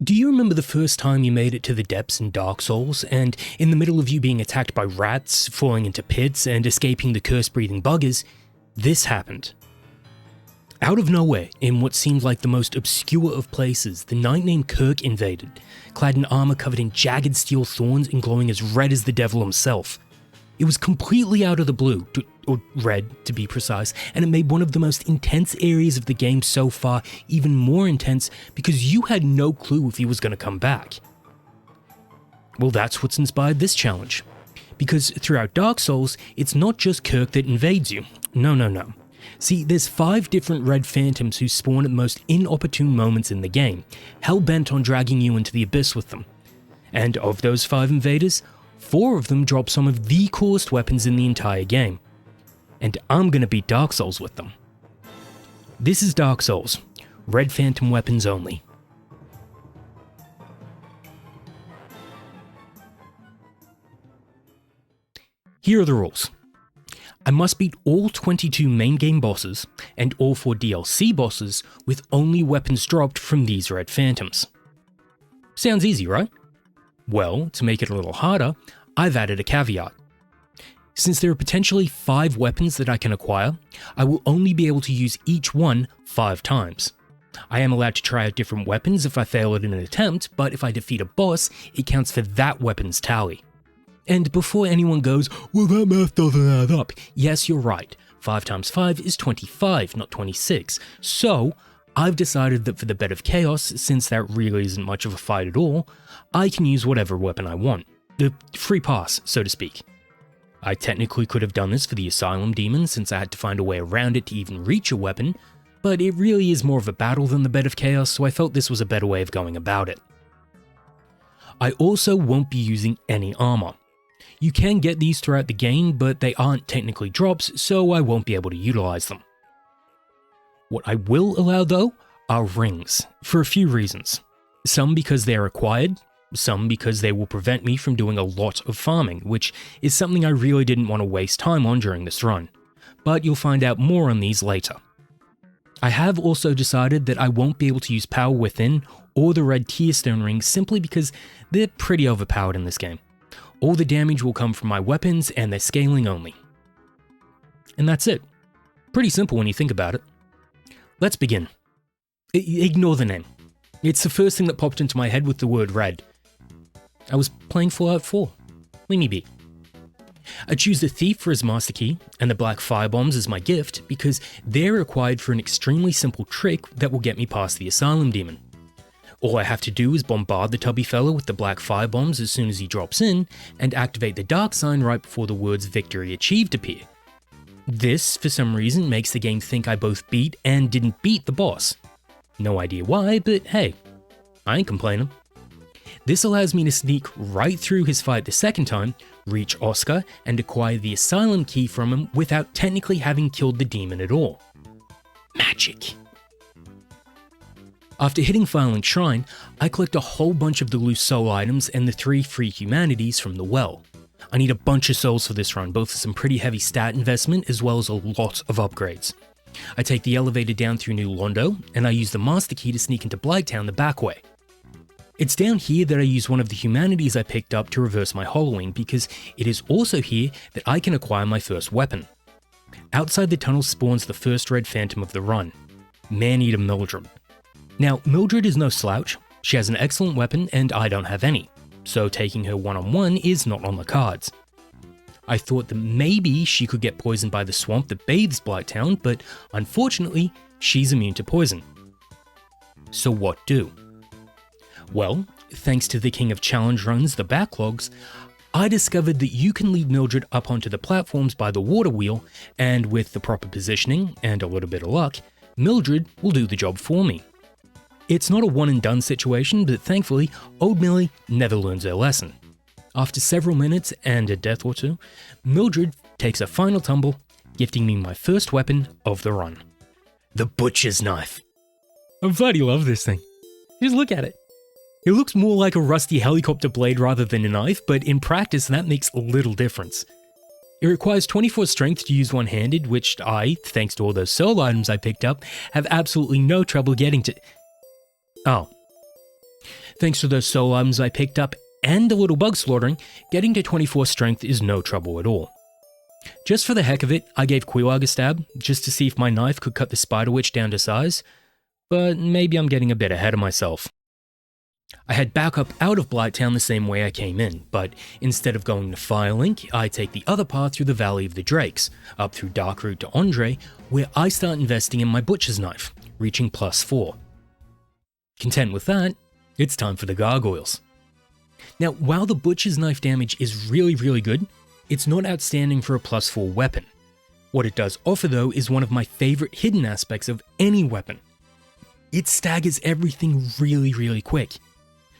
Do you remember the first time you made it to the depths in Dark Souls, and in the middle of you being attacked by rats, falling into pits, and escaping the curse-breathing buggers, this happened? Out of nowhere, in what seemed like the most obscure of places, the knight named Kirk invaded, clad in armor covered in jagged steel thorns and glowing as red as the devil himself. It was completely out of the blue, or red to be precise, and it made one of the most intense areas of the game so far even more intense because you had no clue if he was going to come back. Well, that's what's inspired this challenge. Because throughout Dark Souls, it's not just Kirk that invades you. No. See, there's 5 different red phantoms who spawn at the most inopportune moments in the game, hell-bent on dragging you into the abyss with them. And of those 5 invaders, 4 of them drop some of the coolest weapons in the entire game. And I'm gonna beat Dark Souls with them. This is Dark Souls, red phantom weapons only. Here are the rules. I must beat all 22 main game bosses and all 4 DLC bosses with only weapons dropped from these red phantoms. Sounds easy, right? Well, to make it a little harder, I've added a caveat. Since there are potentially 5 weapons that I can acquire, I will only be able to use each one 5 times. I am allowed to try out different weapons if I fail at an attempt, but if I defeat a boss, it counts for that weapon's tally. And before anyone goes, well, that math doesn't add up, yes, you're right. 5 times 5 is 25, not 26. So, I've decided that for the bed of chaos, since that really isn't much of a fight at all, I can use whatever weapon I want. The free pass, so to speak. I technically could have done this for the Asylum Demon since I had to find a way around it to even reach a weapon, but it really is more of a battle than the bed of chaos, so I felt this was a better way of going about it. I also won't be using any armor. You can get these throughout the game, but they aren't technically drops, so I won't be able to utilize them. What I will allow though are rings, for a few reasons. Some because they are required, some because they will prevent me from doing a lot of farming, which is something I really didn't want to waste time on during this run. But you'll find out more on these later. I have also decided that I won't be able to use Power Within or the red Tearstone rings simply because they're pretty overpowered in this game. All the damage will come from my weapons and they're scaling only. And that's it. Pretty simple when you think about it. Let's begin. Ignore the name. It's the first thing that popped into my head with the word red. I was playing Fallout 4. Leave me be. I choose the Thief for his master key and the black firebombs as my gift because they're required for an extremely simple trick that will get me past the Asylum Demon. All I have to do is bombard the tubby fella with the black firebombs as soon as he drops in and activate the dark sign right before the words "Victory Achieved" appear. This, for some reason, makes the game think I both beat and didn't beat the boss. No idea why, but hey, I ain't complaining. This allows me to sneak right through his fight the second time, reach Oscar, and acquire the Asylum key from him without technically having killed the demon at all. Magic. After hitting Filing Shrine, I collect a whole bunch of the loose soul items and the 3 free humanities from the well. I need a bunch of souls for this run, both for some pretty heavy stat investment as well as a lot of upgrades. I take the elevator down through New Londo, and I use the master key to sneak into Blighttown the back way. It's down here that I use one of the humanities I picked up to reverse my hollowing because it is also here that I can acquire my first weapon. Outside the tunnel spawns the first red phantom of the run, Man-Eater Mildred. Now, Mildred is no slouch, she has an excellent weapon and I don't have any, so taking her one-on-one is not on the cards. I thought that maybe she could get poisoned by the swamp that bathes Blighttown, but unfortunately, she's immune to poison. So what do? Well, thanks to the king of challenge runs, the backlogs, I discovered that you can lead Mildred up onto the platforms by the water wheel, and with the proper positioning and a little bit of luck, Mildred will do the job for me. It's not a one and done situation, but thankfully, old Millie never learns her lesson. After several minutes and a death or two, Mildred takes a final tumble, gifting me my first weapon of the run. The Butcher's Knife. I'm glad you love this thing. Just look at it. It looks more like a rusty helicopter blade rather than a knife, but in practice that makes little difference. It requires 24 strength to use one-handed, which I, thanks to all those soul items I picked up, have absolutely no trouble getting to. Oh. Thanks to those soul items I picked up and a little bug slaughtering, getting to 24 strength is no trouble at all. Just for the heck of it, I gave Quelaag a stab, just to see if my knife could cut the spider witch down to size, but maybe I'm getting a bit ahead of myself. I head back up out of Blighttown the same way I came in, but instead of going to Firelink, I take the other path through the Valley of the Drakes, up through Darkroot to Andre, where I start investing in my butcher's knife, reaching +4. Content with that, it's time for the Gargoyles. Now, while the butcher's knife damage is really good, it's not outstanding for a +4 weapon. What it does offer though is one of my favourite hidden aspects of any weapon. It staggers everything really quick.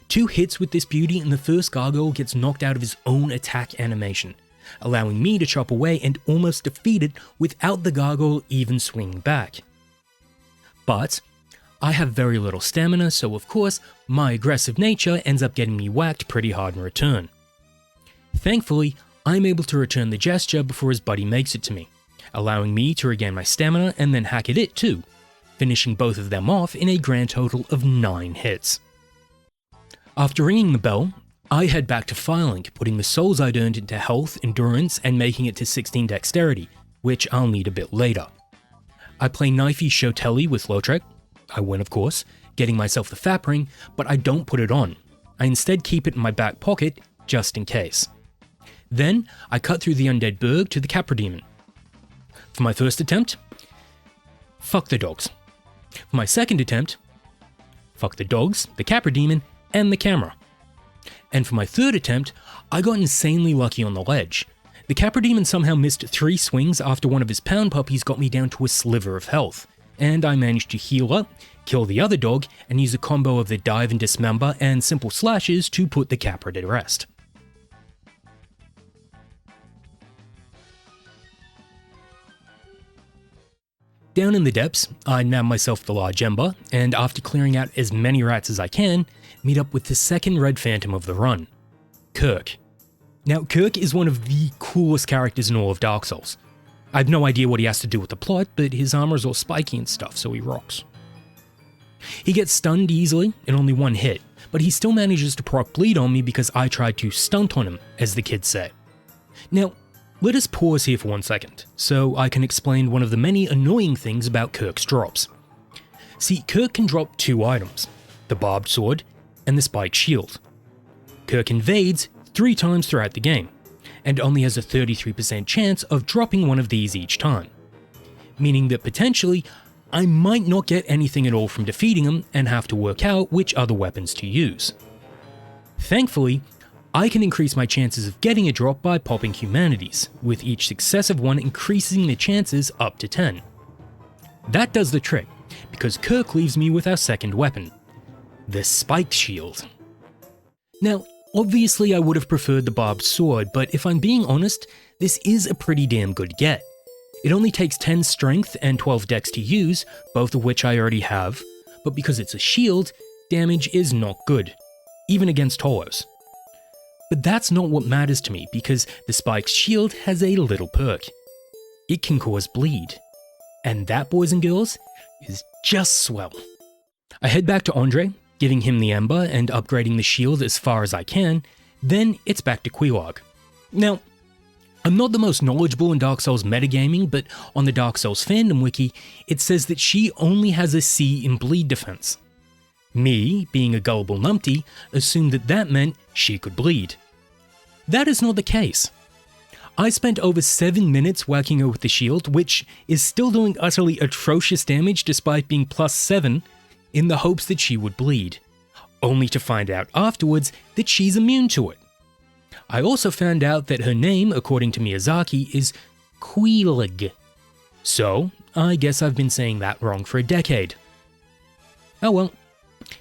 2 hits with this beauty and the first gargoyle gets knocked out of his own attack animation, allowing me to chop away and almost defeat it without the gargoyle even swinging back. But I have very little stamina, so of course, my aggressive nature ends up getting me whacked pretty hard in return. Thankfully, I'm able to return the gesture before his buddy makes it to me, allowing me to regain my stamina and then hack at it too, finishing both of them off in a grand total of 9 hits. After ringing the bell, I head back to Firelink, putting the souls I'd earned into health, endurance, and making it to 16 dexterity, which I'll need a bit later. I play Knifey Shotelli with Lautrec. I win of course, getting myself the Fap Ring, but I don't put it on. I instead keep it in my back pocket, just in case. Then, I cut through the Undead Burg to the Capra Demon. For my first attempt, fuck the dogs. For my second attempt, fuck the dogs, the Capra Demon, and the camera. And for my third attempt, I got insanely lucky on the ledge. The Capra Demon somehow missed 3 swings after one of his pound puppies got me down to a sliver of health, and I managed to heal up, kill the other dog, and use a combo of the dive and dismember and simple slashes to put the Capra to rest. Down in the depths, I nab myself the large ember, and after clearing out as many rats as I can, meet up with the second red phantom of the run, Kirk. Now, Kirk is one of the coolest characters in all of Dark Souls. I have no idea what he has to do with the plot, but his armor is all spiky and stuff, so he rocks. He gets stunned easily in only 1 hit, but he still manages to proc bleed on me because I tried to stunt on him, as the kids say. Now, let us pause here for 1 second, so I can explain one of the many annoying things about Kirk's drops. See, Kirk can drop 2 items, the barbed sword and the spiked shield. Kirk invades 3 times throughout the game, and only has a 33% chance of dropping one of these each time, meaning that potentially I might not get anything at all from defeating him and have to work out which other weapons to use. Thankfully, I can increase my chances of getting a drop by popping humanities, with each successive one increasing the chances up to 10. That does the trick, because Kirk leaves me with our second weapon, the spiked shield. Now, obviously I would have preferred the barbed sword, but if I'm being honest, this is a pretty damn good get. It only takes 10 strength and 12 dex to use, both of which I already have, but because it's a shield, damage is not good, even against hollows. But that's not what matters to me, because the spiked shield has a little perk. It can cause bleed. And that, boys and girls, is just swell. I head back to Andre, giving him the ember and upgrading the shield as far as I can, then it's back to Quelaag. Now, I'm not the most knowledgeable in Dark Souls metagaming, but on the Dark Souls fandom wiki, it says that she only has a C in bleed defense. Me, being a gullible numpty, assumed that that meant she could bleed. That is not the case. I spent over 7 minutes whacking her with the shield, which is still doing utterly atrocious damage despite being +7, in the hopes that she would bleed, only to find out afterwards that she's immune to it. I also found out that her name, according to Miyazaki, is Quelaag. So, I guess I've been saying that wrong for a decade. Oh well.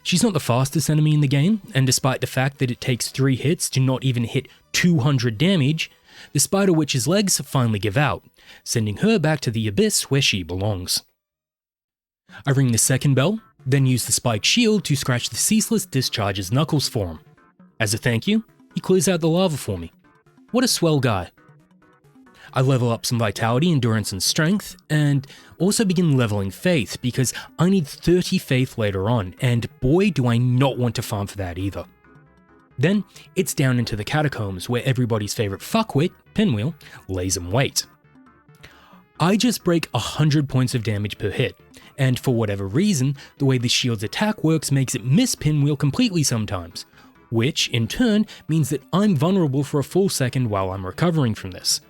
She's not the fastest enemy in the game, and despite the fact that it takes 3 hits to not even hit 200 damage, the Spider Witch's legs finally give out, sending her back to the abyss where she belongs. I ring the second bell, then use the spiked shield to scratch the Ceaseless Discharge's knuckles for him. As a thank you, he clears out the lava for me. What a swell guy. I level up some vitality, endurance, and strength, and also begin leveling faith because I need 30 faith later on, and boy do I not want to farm for that either. Then it's down into the catacombs where everybody's favourite fuckwit, Pinwheel, lays in wait. I just break 100 points of damage per hit, and for whatever reason, the way the shield's attack works makes it miss Pinwheel completely sometimes, which in turn means that I'm vulnerable for a full second while I'm recovering from this.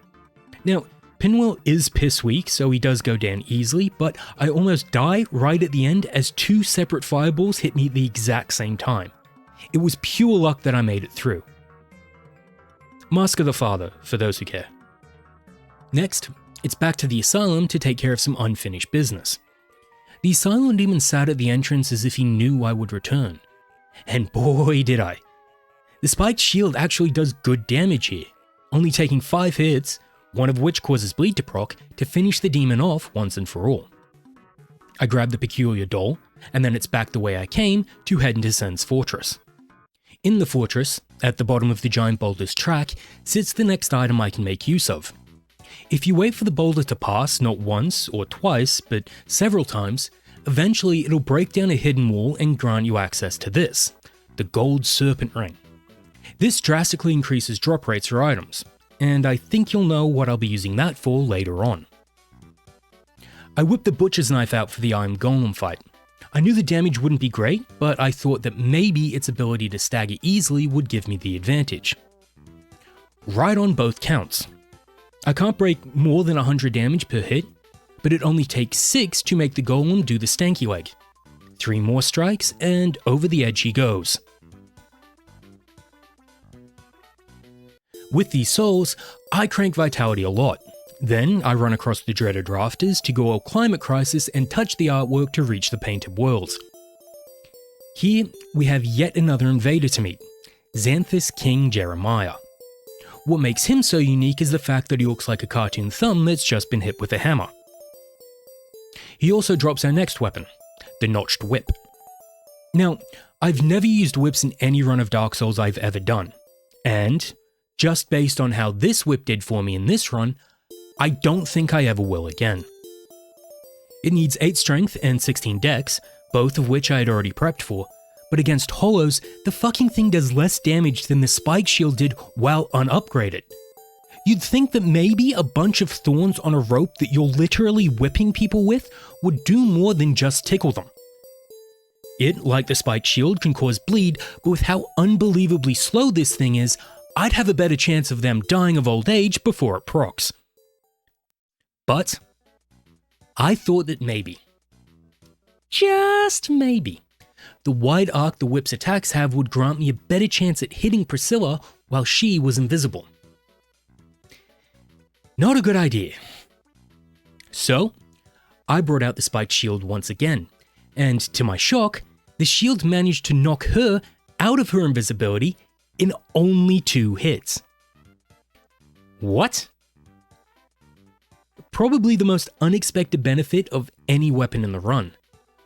Now, Pinwheel is piss weak, so he does go down easily, but I almost die right at the end as 2 separate fireballs hit me at the exact same time. It was pure luck that I made it through. Mask of the Father, for those who care. Next, it's back to the Asylum to take care of some unfinished business. The Asylum Demon sat at the entrance as if he knew I would return. And boy did I. The spiked shield actually does good damage here, only taking 5 hits, one of which causes bleed to proc, to finish the demon off once and for all. I grab the peculiar doll, and then it's back the way I came to head into Sen's fortress. In the fortress, at the bottom of the giant boulder's track, sits the next item I can make use of. If you wait for the boulder to pass not once or twice, but several times, eventually it'll break down a hidden wall and grant you access to this, the gold serpent ring. This drastically increases drop rates for items, and I think you'll know what I'll be using that for later on. I whipped the butcher's knife out for the Iron Golem fight. I knew the damage wouldn't be great, but I thought that maybe its ability to stagger easily would give me the advantage. Right on both counts. I can't break more than 100 damage per hit, but it only takes 6 to make the golem do the stanky leg. 3 more strikes, and over the edge he goes. With these souls, I crank vitality a lot. Then I run across the dreaded rafters to go all climate crisis and touch the artwork to reach the painted worlds. Here we have yet another invader to meet, Xanthus King Jeremiah. What makes him so unique is the fact that he looks like a cartoon thumb that's just been hit with a hammer. He also drops our next weapon, the Notched Whip. Now, I've never used whips in any run of Dark Souls I've ever done, and just based on how this whip did for me in this run, I don't think I ever will again. It needs 8 strength and 16 dex, both of which I had already prepped for, but against hollows, the fucking thing does less damage than the spike shield did while unupgraded. You'd think that maybe a bunch of thorns on a rope that you're literally whipping people with would do more than just tickle them. It, like the spike shield, can cause bleed, but with how unbelievably slow this thing is, I'd have a better chance of them dying of old age before it procs. But I thought that maybe, just maybe, the wide arc the whip's attacks have would grant me a better chance at hitting Priscilla while she was invisible. Not a good idea. So, I brought out the spiked shield once again, and to my shock, the shield managed to knock her out of her invisibility in only 2 hits. What? Probably the most unexpected benefit of any weapon in the run.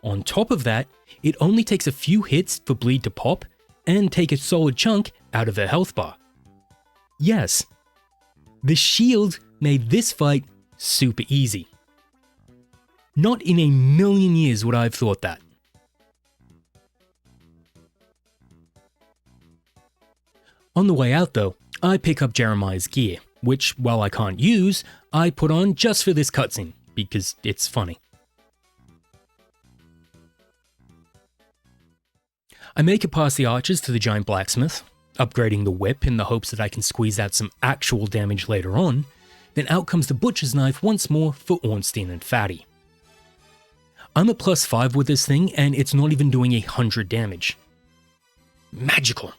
On top of that, it only takes a few hits for bleed to pop and take a solid chunk out of her health bar. Yes, the shield made this fight super easy. Not in a million years would I have thought that. On the way out though, I pick up Jeremiah's gear, which, while I can't use, I put on just for this cutscene, because it's funny. I make it past the archers to the giant blacksmith, upgrading the whip in the hopes that I can squeeze out some actual damage later on, then out comes the butcher's knife once more for Ornstein and Fatty. I'm at +5 with this thing and it's not even doing 100 damage. Magical.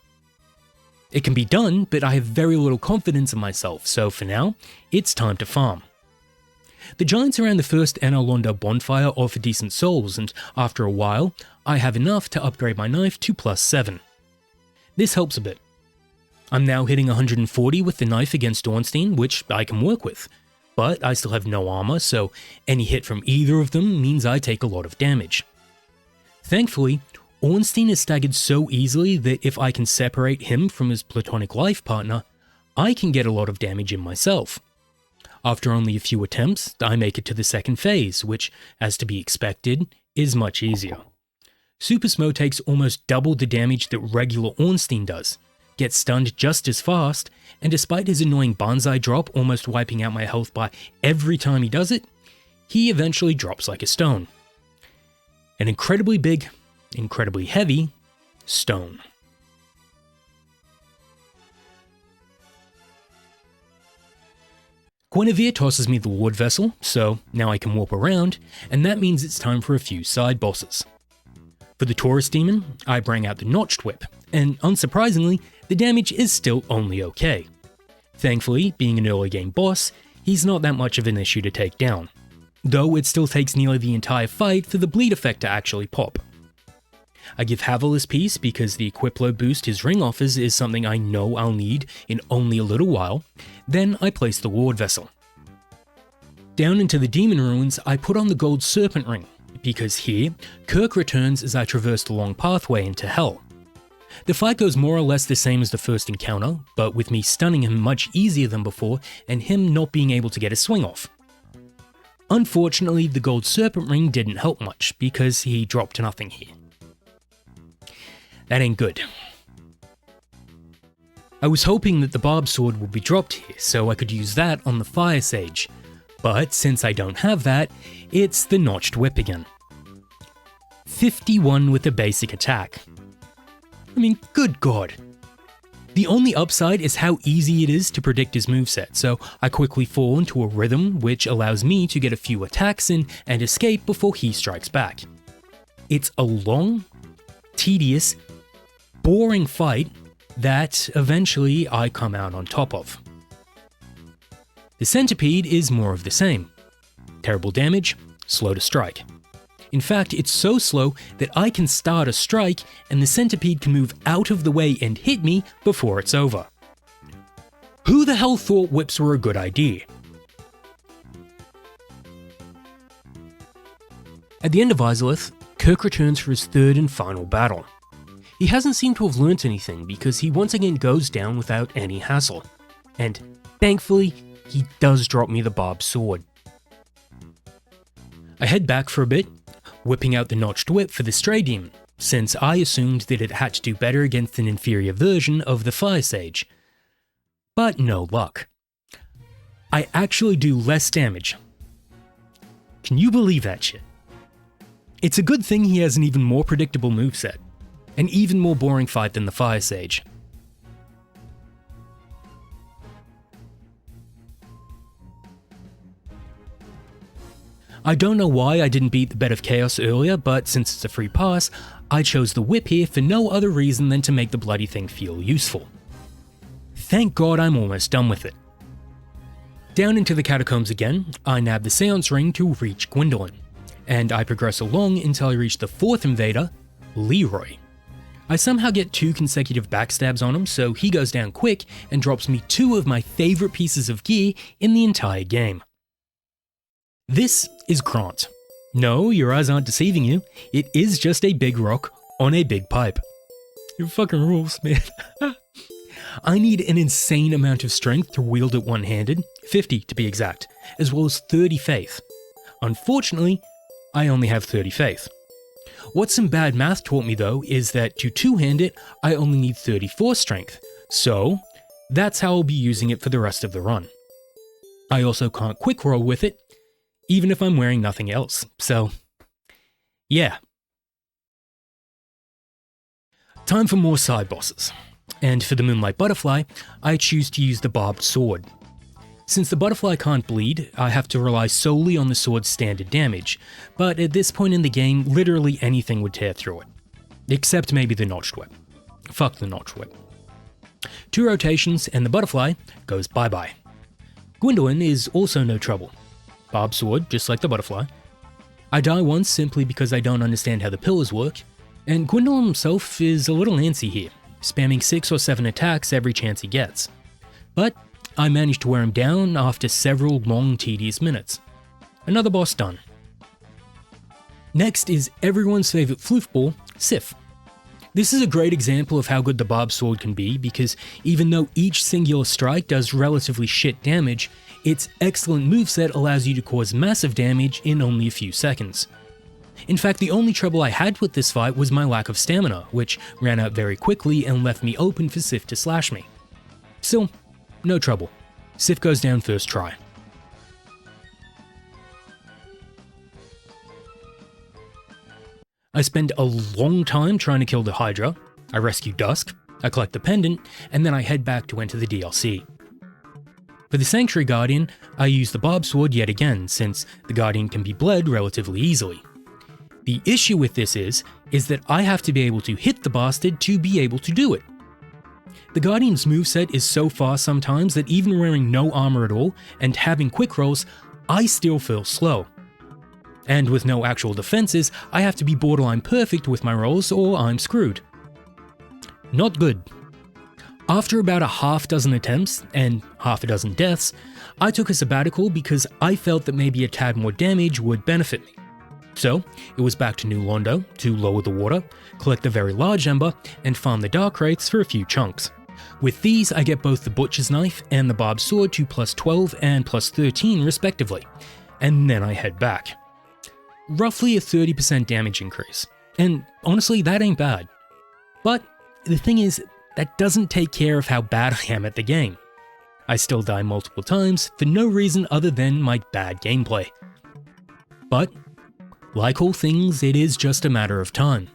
It can be done, but I have very little confidence in myself, so for now, it's time to farm. The giants around the first Enalonda bonfire offer decent souls, and after a while, I have enough to upgrade my knife to +7. This helps a bit. I'm now hitting 140 with the knife against Ornstein, which I can work with, but I still have no armor, so any hit from either of them means I take a lot of damage. Thankfully, Ornstein is staggered so easily that if I can separate him from his platonic life partner, I can get a lot of damage in myself. After only a few attempts, I make it to the second phase, which, as to be expected, is much easier. Super Smough takes almost double the damage that regular Ornstein does, gets stunned just as fast, and despite his annoying Banzai drop almost wiping out my health bar every time he does it, he eventually drops like a stone. An incredibly big, incredibly heavy stone. Guinevere tosses me the Lord Vessel, so now I can warp around, and that means it's time for a few side bosses. For the Taurus Demon, I bring out the Notched Whip, and unsurprisingly, the damage is still only okay. Thankfully, being an early game boss, he's not that much of an issue to take down, though it still takes nearly the entire fight for the bleed effect to actually pop. I give Havel his piece because the equip load boost his ring offers is something I know I'll need in only a little while, then I place the Lord Vessel. Down into the Demon Ruins, I put on the Gold Serpent Ring, because here, Kirk returns as I traverse the long pathway into Hell. The fight goes more or less the same as the first encounter, but with me stunning him much easier than before and him not being able to get a swing off. Unfortunately, the Gold Serpent Ring didn't help much because he dropped nothing here. That ain't good. I was hoping that the Barb Sword would be dropped here so I could use that on the Fire Sage, but since I don't have that, it's the Notched Whip again. 51 with a basic attack. I mean, good god. The only upside is how easy it is to predict his moveset, so I quickly fall into a rhythm which allows me to get a few attacks in and escape before he strikes back. It's a long, tedious, boring fight that eventually I come out on top of. The Centipede is more of the same. Terrible damage, slow to strike. In fact, it's so slow that I can start a strike and the Centipede can move out of the way and hit me before it's over. Who the hell thought whips were a good idea? At the end of Izalith, Kirk returns for his third and final battle. He hasn't seemed to have learnt anything because he once again goes down without any hassle. And thankfully, he does drop me the barbed sword. I head back for a bit, whipping out the Notched Whip for the Stray Demon, since I assumed that it had to do better against an inferior version of the Fire Sage. But no luck. I actually do less damage. Can you believe that shit? It's a good thing he has an even more predictable moveset. An even more boring fight than the Fire Sage. I don't know why I didn't beat the Bed of Chaos earlier, but since it's a free pass, I chose the whip here for no other reason than to make the bloody thing feel useful. Thank God I'm almost done with it. Down into the catacombs again, I nab the Seance Ring to reach Gwendolyn, and I progress along until I reach the fourth invader, Leroy. I somehow get 2 consecutive backstabs on him, so he goes down quick and drops me 2 of my favourite pieces of gear in the entire game. This is Grant. No, your eyes aren't deceiving you, it is just a big rock on a big pipe. It fucking rules, man. I need an insane amount of strength to wield it one-handed, 50 to be exact, as well as 30 faith. Unfortunately, I only have 30 faith. What some bad math taught me though is that to two-hand it, I only need 34 strength, so that's how I'll be using it for the rest of the run. I also can't quick roll with it, even if I'm wearing nothing else, so yeah. Time for more side bosses, and for the Moonlight Butterfly, I choose to use the Barbed Sword. Since the butterfly can't bleed, I have to rely solely on the sword's standard damage, but at this point in the game, literally anything would tear through it. Except maybe the Notched Whip. Fuck the Notched Whip. 2 rotations and the butterfly goes bye-bye. Gwendolyn is also no trouble. Barbed sword, just like the butterfly. I die once simply because I don't understand how the pillars work, and Gwendolyn himself is a little antsy here, spamming 6 or 7 attacks every chance he gets. But I managed to wear him down after several long, tedious minutes. Another boss done. Next is everyone's favourite floofball, Sif. This is a great example of how good the barbed sword can be because even though each singular strike does relatively shit damage, Its excellent moveset allows you to cause massive damage in only a few seconds. In fact, the only trouble I had with this fight was my lack of stamina, which ran out very quickly and left me open for Seath to slash me. Still, no trouble. Seath goes down first try. I spend a long time trying to kill the Hydra, I rescue Dusk, I collect the pendant, and then I head back to enter the DLC. For the Sanctuary Guardian, I use the Barbed Sword yet again, since the Guardian can be bled relatively easily. The issue with this is that I have to be able to hit the bastard to be able to do it. The Guardian's moveset is so fast sometimes that even wearing no armor at all and having quick rolls, I still feel slow. And with no actual defenses, I have to be borderline perfect with my rolls or I'm screwed. Not good. After about a half dozen attempts and half a dozen deaths, I took a sabbatical because I felt that maybe a tad more damage would benefit me. So, it was back to New Londo to lower the water, collect the very large ember, and farm the dark wraiths for a few chunks. With these, I get both the Butcher's Knife and the Barbed Sword to plus 12 and plus 13 respectively, and then I head back. Roughly a 30% damage increase, and honestly that ain't bad. But the thing is, that doesn't take care of how bad I am at the game. I still die multiple times for no reason other than my bad gameplay. But, like all things, it is just a matter of time.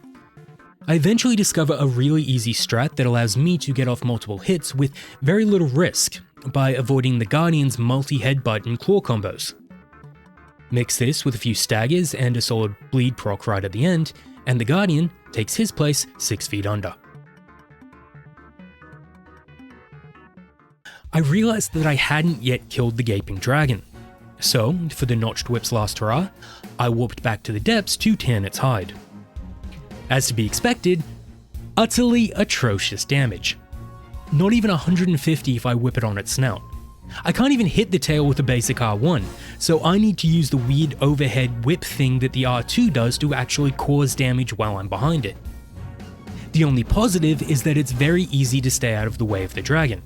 I eventually discover a really easy strat that allows me to get off multiple hits with very little risk by avoiding the Guardian's multi-headbutt and claw combos. Mix this with a few staggers and a solid bleed proc right at the end, and the Guardian takes his place 6 feet under. I realized that I hadn't yet killed the Gaping Dragon, so for the Notched Whip's last hurrah, I warped back to the depths to tan its hide. As to be expected, utterly atrocious damage. Not even 150 if I whip it on its snout. I can't even hit the tail with a basic R1, so I need to use the weird overhead whip thing that the R2 does to actually cause damage while I'm behind it. The only positive is that it's very easy to stay out of the way of the dragon.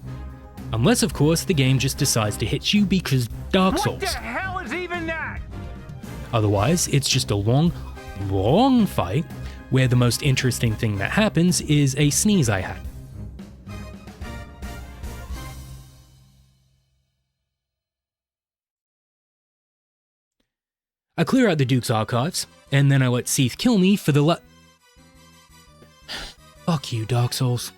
Unless, of course, the game just decides to hit you because Dark Souls. What the hell is even that? Otherwise, it's just a long fight where the most interesting thing that happens is a sneeze I had. I clear out the Duke's archives, and then I let Seath kill me for the Fuck you, Dark Souls.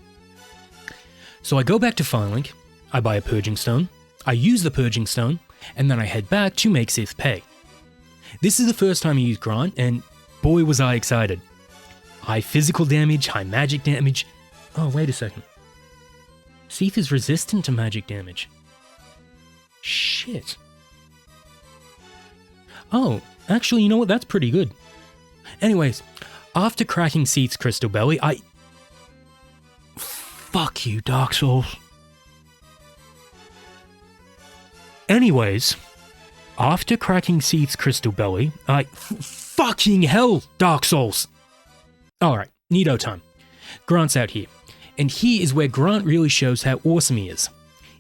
So I go back to Firelink, I buy a Purging Stone, I use the Purging Stone, and then I head back to make Seath pay. This is the first time I use Grant, and boy was I excited. High physical damage, high magic damage. Oh, wait a second. Seath is resistant to magic damage. Shit. Oh, actually, you know what? That's pretty good. Anyways, after cracking Seath's crystal belly, Fuck you, Dark Souls. Anyways, after cracking Seath's crystal belly, fucking hell, Dark Souls! Alright, Nito time. Grant's out here, and here is where Grant really shows how awesome he is.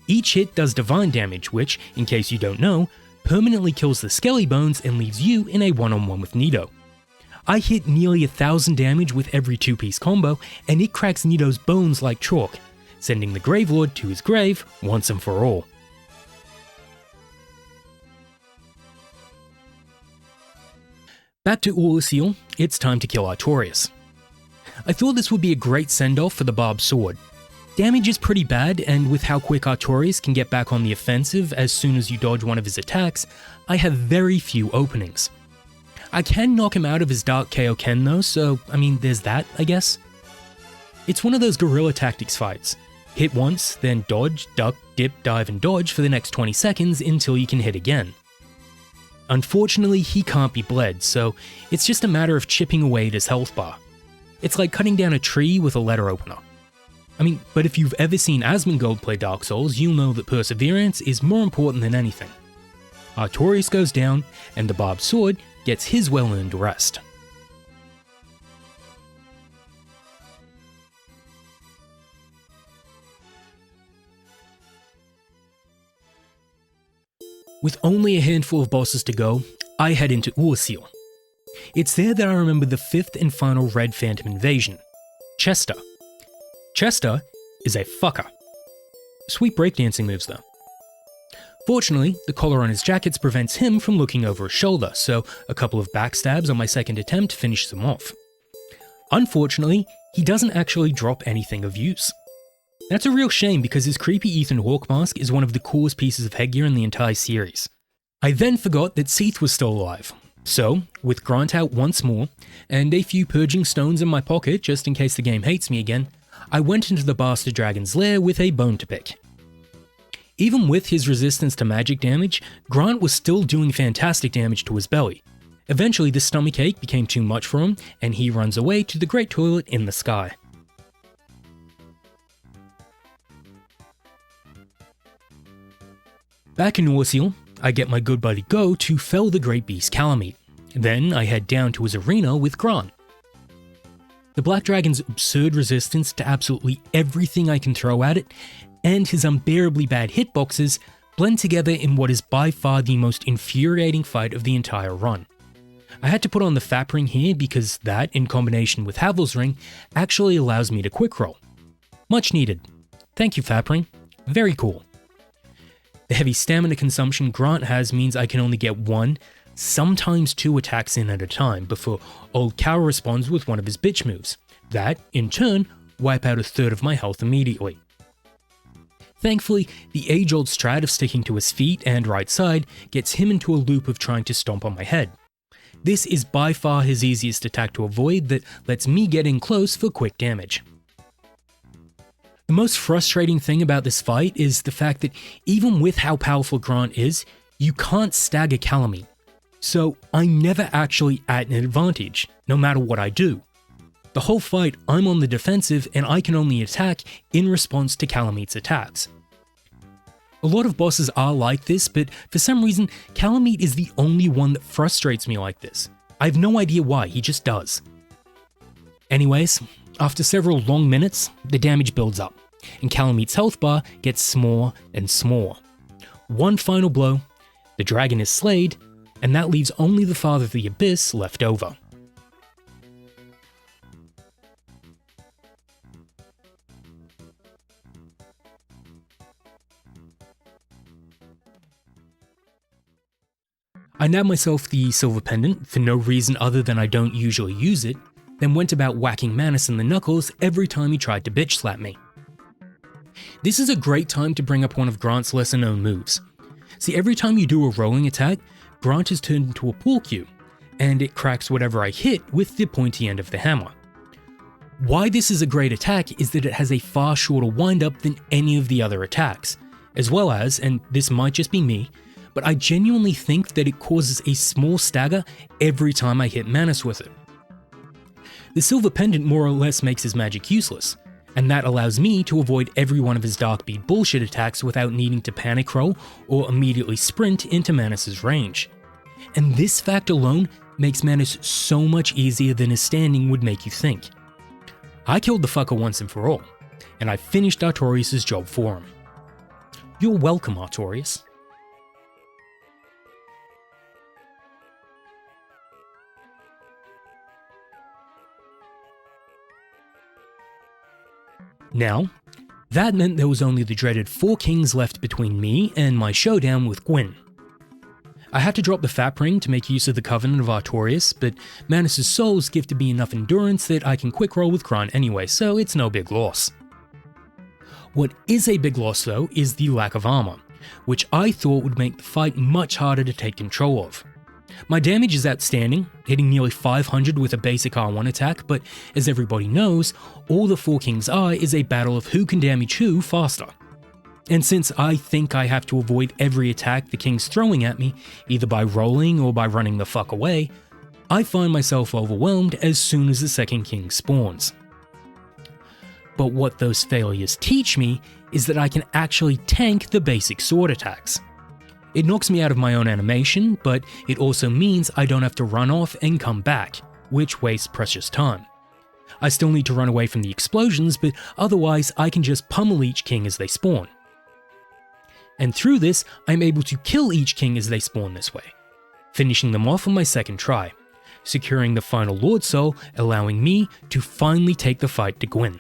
Each hit does divine damage, which, in case you don't know, permanently kills the Skelly Bones and leaves you in a one-on-one with Nito. I hit nearly 1,000 damage with every 2-piece combo, and it cracks Nito's bones like chalk, sending the Gravelord to his grave once and for all. Back to Ornstein, it's time to kill Artorias. I thought this would be a great send-off for the Barbed Sword. Damage is pretty bad, and with how quick Artorias can get back on the offensive as soon as you dodge one of his attacks, I have very few openings. I can knock him out of his Dark Kaioken though, so I mean there's that, I guess. It's one of those guerrilla tactics fights. Hit once, then dodge, duck, dip, dive and dodge for the next 20 seconds until you can hit again. Unfortunately, he can't be bled, so it's just a matter of chipping away at his health bar. It's like cutting down a tree with a letter opener. I mean, but if you've ever seen Asmongold play Dark Souls, you'll know that perseverance is more important than anything. Artorias goes down, and the Barbed Sword gets his well-earned rest. With only a handful of bosses to go, I head into Ursil. It's there that I remember the 5th and final Red Phantom invasion, Chester. Chester is a fucker. Sweet breakdancing moves though. Fortunately, the collar on his jackets prevents him from looking over his shoulder, so a couple of backstabs on my second attempt finishes him off. Unfortunately, he doesn't actually drop anything of use. That's a real shame because his creepy Ethan Hawke mask is one of the coolest pieces of headgear in the entire series. I then forgot that Seath was still alive, so, with Grant out once more, and a few purging stones in my pocket just in case the game hates me again, I went into the bastard dragon's lair with a bone to pick. Even with his resistance to magic damage, Grant was still doing fantastic damage to his belly. Eventually the stomachache became too much for him, and he runs away to the great toilet in the sky. Back in Ursil, I get my good buddy Go to fell the great beast Calamite. Then I head down to his arena with Grant. The Black Dragon's absurd resistance to absolutely everything I can throw at it, and his unbearably bad hitboxes blend together in what is by far the most infuriating fight of the entire run. I had to put on the Fap Ring here because that, in combination with Havel's Ring, actually allows me to quick roll. Much needed. Thank you, Fap Ring. Very cool. The heavy stamina consumption Grant has means I can only get 1, sometimes 2 attacks in at a time before old Cow responds with one of his bitch moves, that, in turn, wipe out 1/3 of my health immediately. Thankfully, the age-old strat of sticking to his feet and right side gets him into a loop of trying to stomp on my head. This is by far his easiest attack to avoid that lets me get in close for quick damage. The most frustrating thing about this fight is the fact that even with how powerful Grant is, you can't stagger Calamite. So I'm never actually at an advantage, no matter what I do. The whole fight I'm on the defensive and I can only attack in response to Calamite's attacks. A lot of bosses are like this, but for some reason Calamite is the only one that frustrates me like this. I have no idea why, he just does. Anyways, after several long minutes, the damage builds up, and Calamite's health bar gets smaller and smaller. One final blow, the dragon is slayed, and that leaves only the Father of the Abyss left over. I nabbed myself the silver pendant for no reason other than I don't usually use it, then went about whacking Manus in the knuckles every time he tried to bitch slap me. This is a great time to bring up one of Grant's lesser known moves. See, every time you do a rolling attack, Grant is turned into a pool cue, and it cracks whatever I hit with the pointy end of the hammer. Why this is a great attack is that it has a far shorter windup than any of the other attacks, as well as, and this might just be me, but I genuinely think that it causes a small stagger every time I hit Manus with it. The silver pendant more or less makes his magic useless, and that allows me to avoid every one of his dark bead bullshit attacks without needing to panic roll or immediately sprint into Manus' range. And this fact alone makes Manus so much easier than his standing would make you think. I killed the fucker once and for all, and I finished Artorias' job for him. You're welcome, Artorias. Now, that meant there was only the dreaded 4 kings left between me and my showdown with Gwyn. I had to drop the Fap Ring to make use of the Covenant of Artorias, but Manus' souls give to be enough endurance that I can quick roll with Grant anyway, so it's no big loss. What is a big loss though is the lack of armor, which I thought would make the fight much harder to take control of. My damage is outstanding, hitting nearly 500 with a basic R1 attack, but as everybody knows, all the 4 kings are is a battle of who can damage who faster. And since I think I have to avoid every attack the king's throwing at me, either by rolling or by running the fuck away, I find myself overwhelmed as soon as the second king spawns. But what those failures teach me is that I can actually tank the basic sword attacks. It knocks me out of my own animation, but it also means I don't have to run off and come back, which wastes precious time. I still need to run away from the explosions, but otherwise I can just pummel each king as they spawn. and through this I'm able to kill each king as they spawn this way, finishing them off on my second try, securing the final Lord Soul, allowing me to finally take the fight to Gwyn.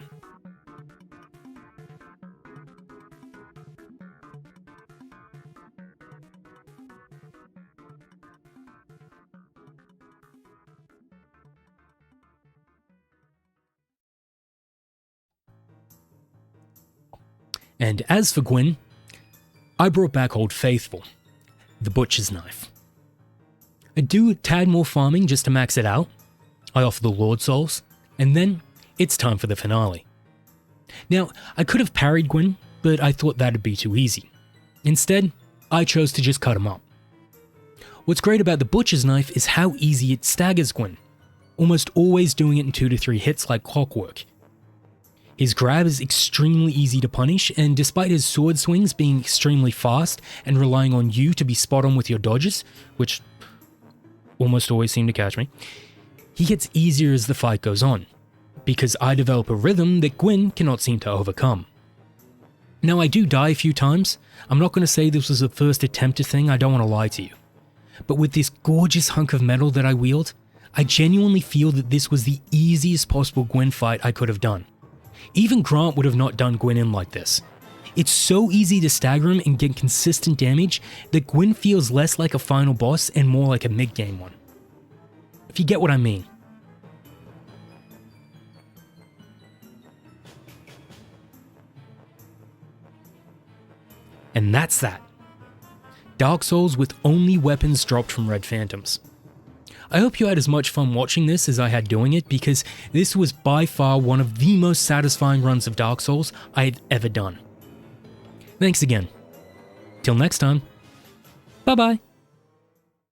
And as for Gwyn, I brought back Old Faithful, the Butcher's Knife. I do a tad more farming just to max it out, I offer the Lord Souls, and then it's time for the finale. Now, I could have parried Gwyn, but I thought that'd be too easy. Instead, I chose to just cut him up. What's great about the Butcher's Knife is how easy it staggers Gwyn, almost always doing it in 2 to 3 hits like clockwork. His grab is extremely easy to punish, and despite his sword swings being extremely fast and relying on you to be spot on with your dodges, which almost always seem to catch me, he gets easier as the fight goes on, because I develop a rhythm that Gwyn cannot seem to overcome. Now I do die a few times, I'm not going to say this was a first attempted thing, I don't want to lie to you. But with this gorgeous hunk of metal that I wield, I genuinely feel that this was the easiest possible Gwyn fight I could have done. Even Grant would have not done Gwyn in like this. It's so easy to stagger him and get consistent damage that Gwyn feels less like a final boss and more like a mid-game one. If you get what I mean. And that's that. Dark Souls with only weapons dropped from Red Phantoms. I hope you had as much fun watching this as I had doing it, because this was by far one of the most satisfying runs of Dark Souls I had ever done. Thanks again. Till next time. Bye bye.